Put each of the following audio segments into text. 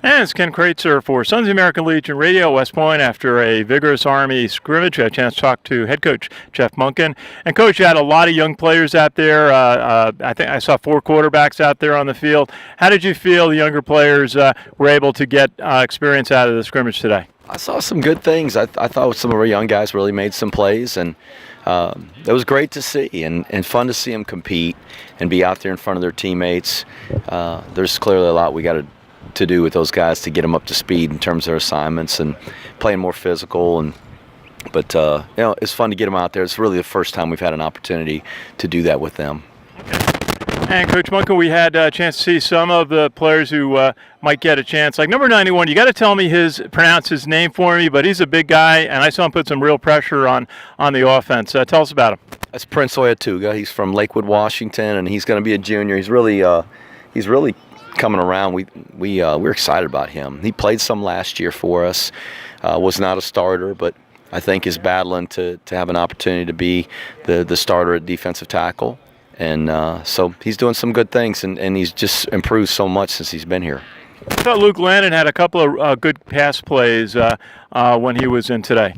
And it's Ken Kraetzer for Sons of the American Legion Radio at West Point after a vigorous Army scrimmage. We had a chance to talk to head coach Jeff Monken. And, Coach, you had a lot of young players out there. I think I saw 4 quarterbacks out there on the field. How did you feel the younger players were able to get experience out of the scrimmage today? I saw some good things. I thought some of our young guys really made some plays, and it was great to see and fun to see them compete and be out there in front of their teammates. There's clearly a lot we got to do with those guys to get them up to speed in terms of their assignments and playing more physical. But it's fun to get them out there. It's really the first time we've had an opportunity to do that with them. And Coach Monken, we had a chance to see some of the players who might get a chance. Like number 91, you got to tell me pronounce his name for me, but he's a big guy, and I saw him put some real pressure on the offense. Tell us about him. That's Prince Oyatuga. He's from Lakewood, Washington, and he's going to be a junior. He's really coming around. We're excited about him. He played some last year for us. Was not a starter, but I think is battling to have an opportunity to be the starter at defensive tackle. And so he's doing some good things, and he's just improved so much since he's been here. I thought Luke Landon had a couple of good pass plays when he was in today.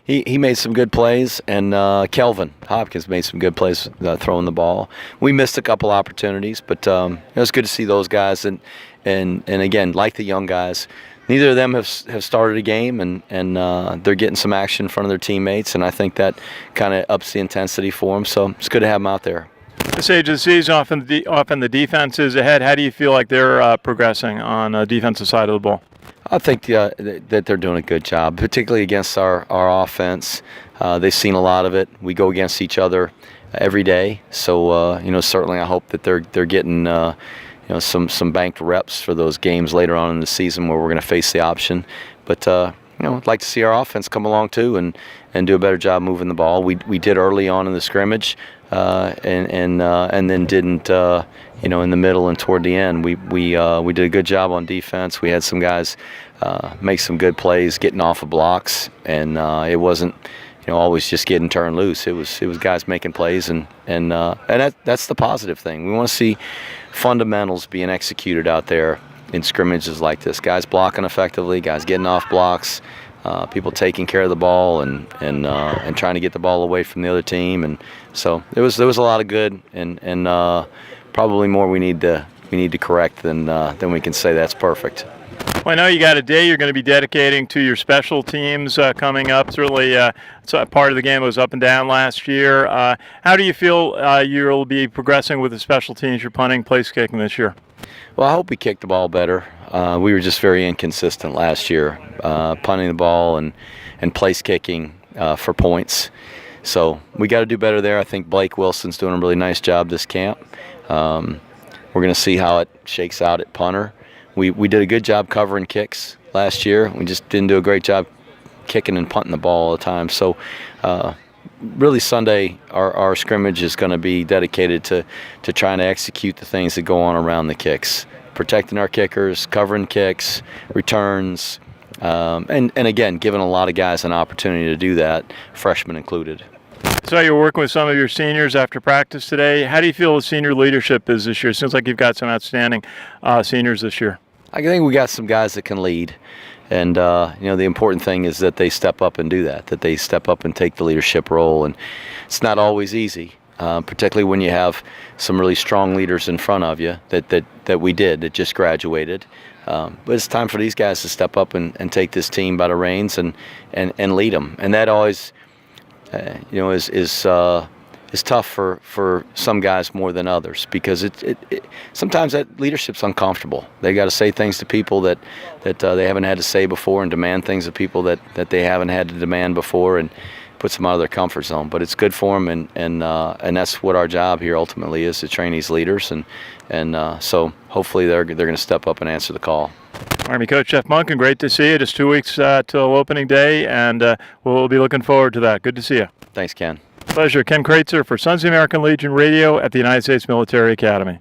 He made some good plays, and Kelvin Hopkins made some good plays throwing the ball. We missed a couple opportunities, but it was good to see those guys. And again, like the young guys, neither of them have started a game, and they're getting some action in front of their teammates, and I think that kind of ups the intensity for them. So it's good to have them out there. This age of the season, often the defense is ahead. How do you feel like they're progressing on the defensive side of the ball? I think that they're doing a good job, particularly against our offense. They've seen a lot of it. We go against each other every day, so certainly I hope that they're getting some banked reps for those games later on in the season where we're going to face the option. But I'd like to see our offense come along too and do a better job moving the ball. We did early on in the scrimmage, and then didn't in the middle and toward the end. We did a good job on defense. We had some guys make some good plays getting off of blocks, and it wasn't always just getting turned loose. It was guys making plays, and that's the positive thing. We want to see fundamentals being executed out there in scrimmages like this. Guys blocking effectively, guys getting off blocks, people taking care of the ball and trying to get the ball away from the other team. And so there was a lot of good and probably more we need to correct than we can say that's perfect. Well, I know you got a day you're going to be dedicating to your special teams coming up. Certainly, part of the game was up and down last year. How do you feel you'll be progressing with the special teams, your punting, place kicking this year? Well, I hope we kick the ball better. We were just very inconsistent last year, punting the ball and place kicking for points. So we got to do better there. I think Blake Wilson's doing a really nice job this camp. We're going to see how it shakes out at punter. We did a good job covering kicks last year. We just didn't do a great job kicking and punting the ball all the time. So really Sunday our scrimmage is going to be dedicated to trying to execute the things that go on around the kicks, protecting our kickers, covering kicks, returns, and again, giving a lot of guys an opportunity to do that, freshmen included. So you're working with some of your seniors after practice today. How do you feel the senior leadership is this year? It seems like you've got some outstanding seniors this year. I think we got some guys that can lead. And, the important thing is that they step up and do that they step up and take the leadership role. And it's not always easy, particularly when you have some really strong leaders in front of you that just graduated. But it's time for these guys to step up and take this team by the reins and lead them. And that always, is tough for some guys more than others, because sometimes that leadership's uncomfortable. They got to say things to people that they haven't had to say before, and demand things of people that they haven't had to demand before, and puts them out of their comfort zone. But it's good for them, and that's what our job here ultimately is, to train these leaders, and so hopefully they're going to step up and answer the call. Army Coach Jeff Monken, great to see you. Just 2 weeks till opening day, and we'll be looking forward to that. Good to see you. Thanks, Ken. Pleasure. Ken Kraetzer for Sons of the American Legion Radio at the United States Military Academy.